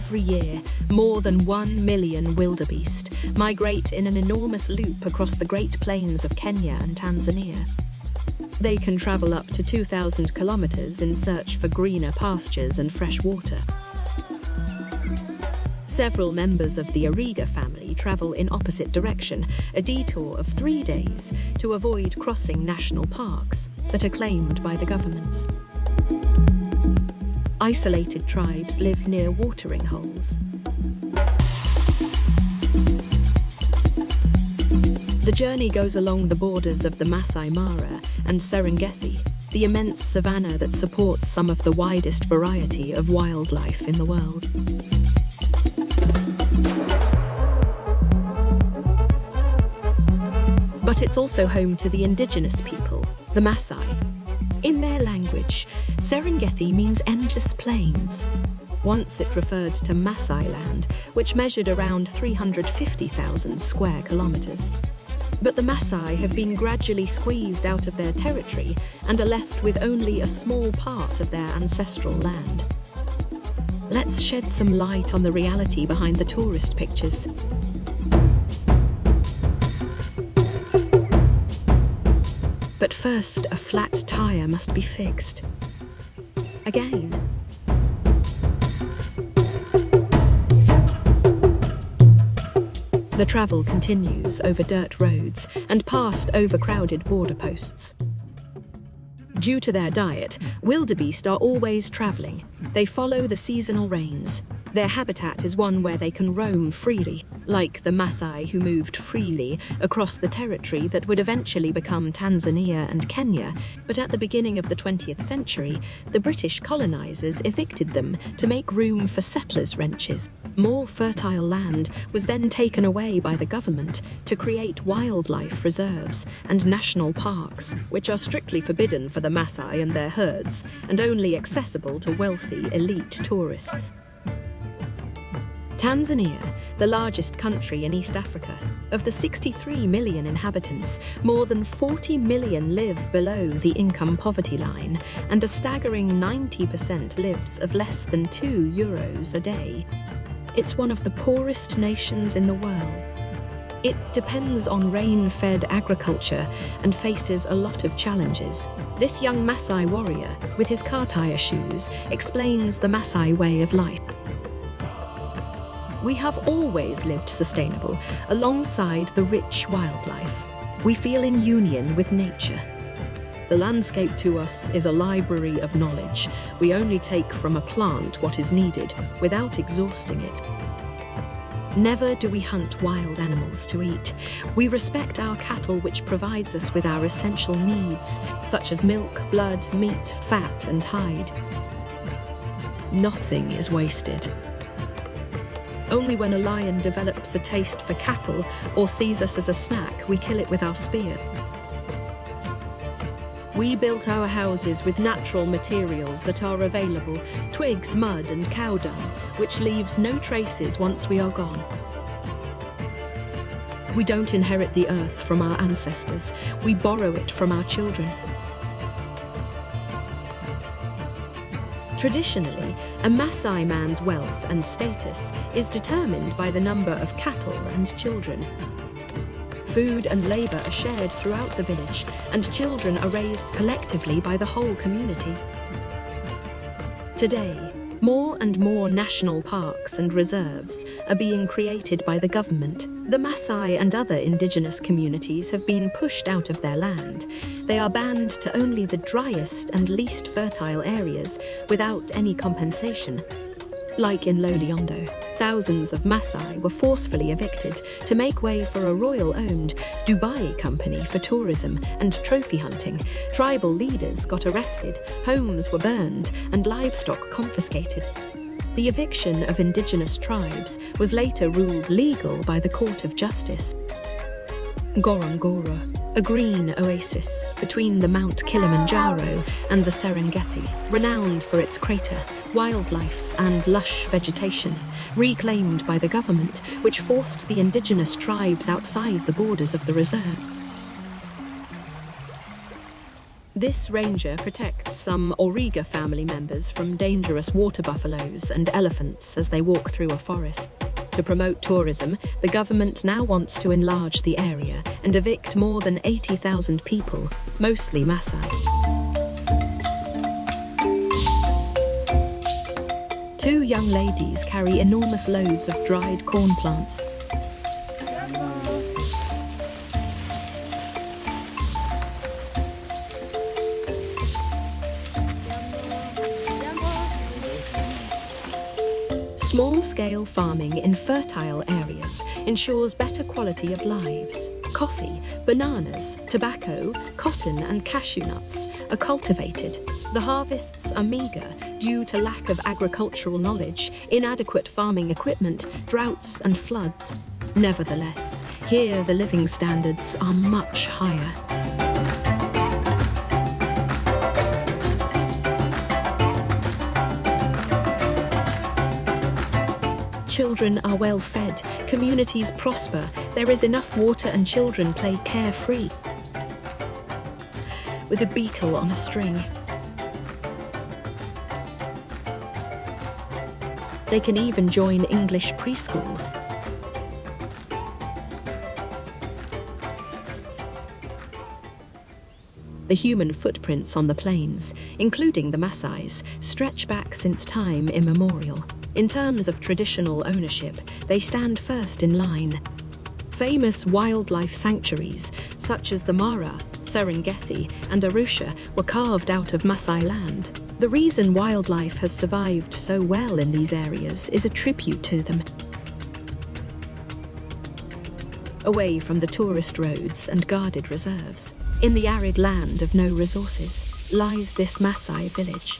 Every year, more than 1 million wildebeest migrate in an enormous loop across the Great Plains of Kenya and Tanzania. They can travel up to 2,000 kilometers in search for greener pastures and fresh water. Several members of the Ariga family travel in opposite direction, a detour of 3 days, to avoid crossing national parks that are claimed by the governments. Isolated tribes live near watering holes. The journey goes along the borders of the Masai Mara and Serengeti, the immense savanna that supports some of the widest variety of wildlife in the world. But it's also home to the indigenous people, the Maasai. In their language, Serengeti means endless plains. Once it referred to Maasai land, which measured around 350,000 square kilometers. But the Maasai have been gradually squeezed out of their territory and are left with only a small part of their ancestral land. Let's shed some light on the reality behind the tourist pictures. But first, a flat tire must be fixed. Again. The travel continues over dirt roads and past overcrowded border posts. Due to their diet, wildebeest are always travelling. They follow the seasonal rains. Their habitat is one where they can roam freely, like the Maasai who moved freely across the territory that would eventually become Tanzania and Kenya. But at the beginning of the 20th century, the British colonisers evicted them to make room for settlers' ranches. More fertile land was then taken away by the government to create wildlife reserves and national parks, which are strictly forbidden for the Maasai and their herds, and only accessible to wealthy elite tourists. Tanzania, the largest country in East Africa, of the 63 million inhabitants, more than 40 million live below the income poverty line, and a staggering 90% lives of less than €2 a day. It's one of the poorest nations in the world. It depends on rain-fed agriculture and faces a lot of challenges. This young Maasai warrior, with his car tire shoes, explains the Maasai way of life. We have always lived sustainable, alongside the rich wildlife. We feel in union with nature. The landscape to us is a library of knowledge. We only take from a plant what is needed, without exhausting it. Never do we hunt wild animals to eat. We respect our cattle, which provides us with our essential needs, such as milk, blood, meat, fat, and hide. Nothing is wasted. Only when a lion develops a taste for cattle or sees us as a snack, we kill it with our spear. We built our houses with natural materials that are available, twigs, mud, and cow dung, which leaves no traces once we are gone. We don't inherit the earth from our ancestors, we borrow it from our children. Traditionally, a Maasai man's wealth and status is determined by the number of cattle and children. Food and labour are shared throughout the village, and children are raised collectively by the whole community. Today, more and more national parks and reserves are being created by the government. The Maasai and other indigenous communities have been pushed out of their land. They are banned to only the driest and least fertile areas without any compensation. Like in Loliondo, thousands of Maasai were forcefully evicted to make way for a royal-owned Dubai company for tourism and trophy hunting. Tribal leaders got arrested, homes were burned, and livestock confiscated. The eviction of indigenous tribes was later ruled legal by the Court of Justice. Ngorongoro, a green oasis between the Mount Kilimanjaro and the Serengeti, renowned for its crater, wildlife and lush vegetation, reclaimed by the government, which forced the indigenous tribes outside the borders of the reserve. This ranger protects some Auriga family members from dangerous water buffaloes and elephants as they walk through a forest. To promote tourism, the government now wants to enlarge the area and evict more than 80,000 people, mostly Maasai. Two young ladies carry enormous loads of dried corn plants. Small-scale farming in fertile areas ensures better quality of lives. Coffee, bananas, tobacco, cotton and cashew nuts are cultivated. The harvests are meagre due to lack of agricultural knowledge, inadequate farming equipment, droughts and floods. Nevertheless, here the living standards are much higher. Children are well fed, communities prosper, there is enough water and children play carefree. With a beetle on a string. They can even join English preschool. The human footprints on the plains, including the Maasai's, stretch back since time immemorial. In terms of traditional ownership, they stand first in line. Famous wildlife sanctuaries, such as the Mara, Serengeti, and Arusha, were carved out of Maasai land. The reason wildlife has survived so well in these areas is a tribute to them. Away from the tourist roads and guarded reserves, in the arid land of no resources, lies this Maasai village.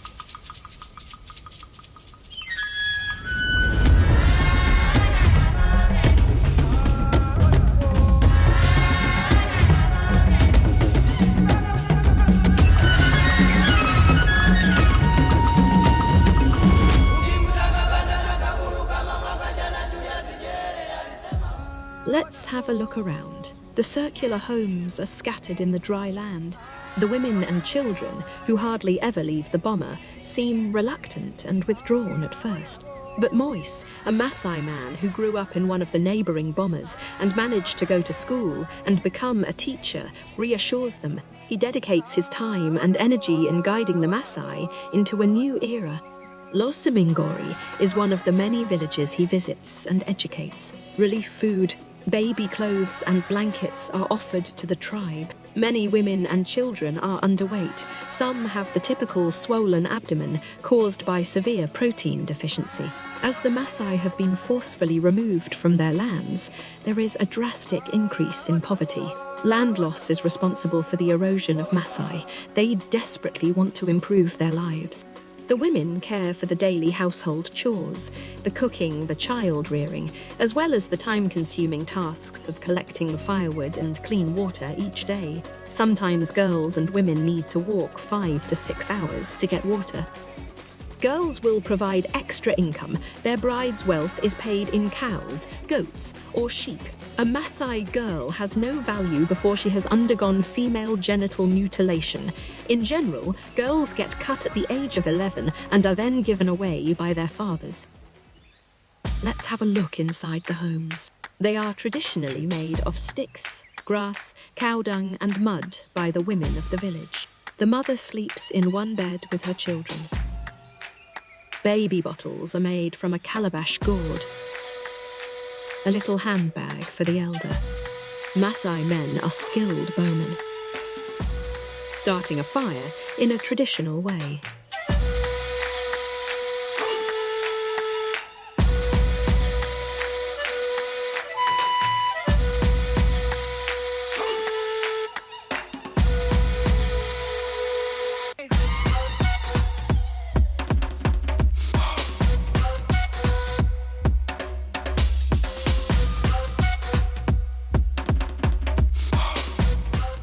Let's have a look around. The circular homes are scattered in the dry land. The women and children, who hardly ever leave the boma, seem reluctant and withdrawn at first. But Moise, a Maasai man who grew up in one of the neighbouring bomas and managed to go to school and become a teacher, reassures them. He dedicates his time and energy in guiding the Maasai into a new era. Los Semingori is one of the many villages he visits and educates. Relief food, baby clothes and blankets are offered to the tribe. Many women and children are underweight. Some have the typical swollen abdomen caused by severe protein deficiency. As the Maasai have been forcefully removed from their lands, there is a drastic increase in poverty. Land loss is responsible for the erosion of Maasai. They desperately want to improve their lives. The women care for the daily household chores, the cooking, the child rearing, as well as the time-consuming tasks of collecting firewood and clean water each day. Sometimes girls and women need to walk 5 to 6 hours to get water. Girls will provide extra income. Their bride's wealth is paid in cows, goats, or sheep. A Maasai girl has no value before she has undergone female genital mutilation. In general, girls get cut at the age of 11 and are then given away by their fathers. Let's have a look inside the homes. They are traditionally made of sticks, grass, cow dung, and mud by the women of the village. The mother sleeps in one bed with her children. Baby bottles are made from a calabash gourd. A little handbag for the elder. Maasai men are skilled bowmen. Starting a fire in a traditional way.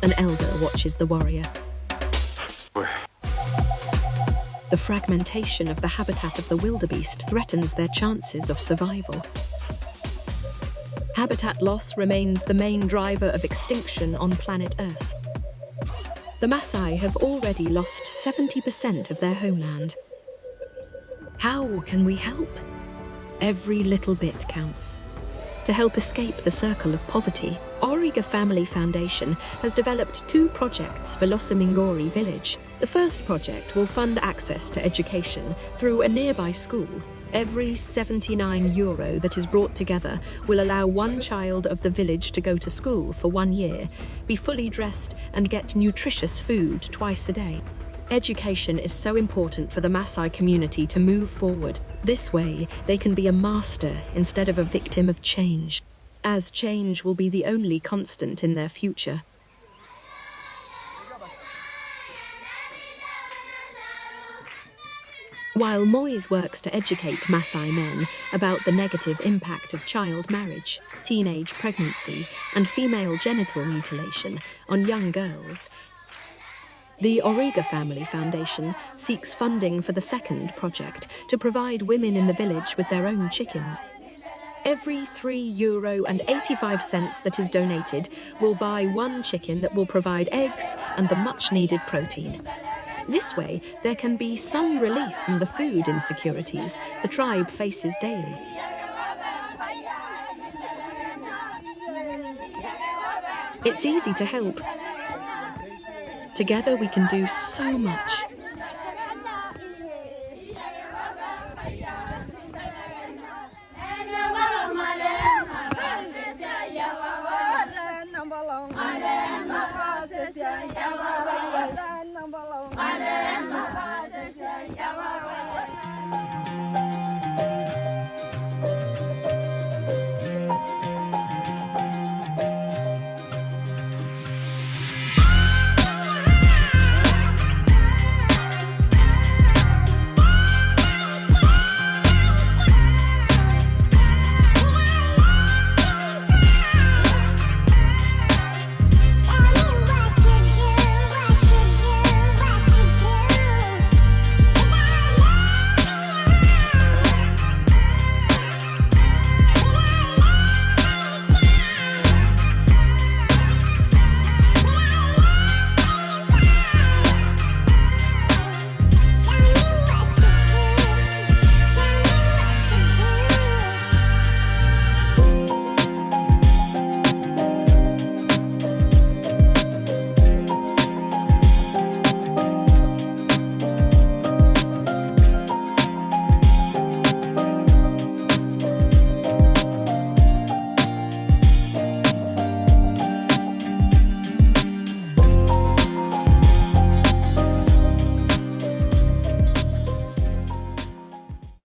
An elder watches the warrior. The fragmentation of the habitat of the wildebeest threatens their chances of survival. Habitat loss remains the main driver of extinction on planet Earth. the Maasai have already lost 70% of their homeland. How can we help? Every little bit counts. To help escape the circle of poverty, Origa Family Foundation has developed 2 projects for Losamingori village. The first project will fund access to education through a nearby school. Every €79 that is brought together will allow one child of the village to go to school for 1 year, be fully dressed and get nutritious food twice a day. Education is so important for the Maasai community to move forward. This way, they can be a master instead of a victim of change, as change will be the only constant in their future. While Moyes works to educate Maasai men about the negative impact of child marriage, teenage pregnancy, and female genital mutilation on young girls, the Origa Family Foundation seeks funding for the second project to provide women in the village with their own chicken. Every €3.85 that is donated will buy 1 chicken that will provide eggs and the much-needed protein. This way, there can be some relief from the food insecurities the tribe faces daily. It's easy to help. Together we can do so much.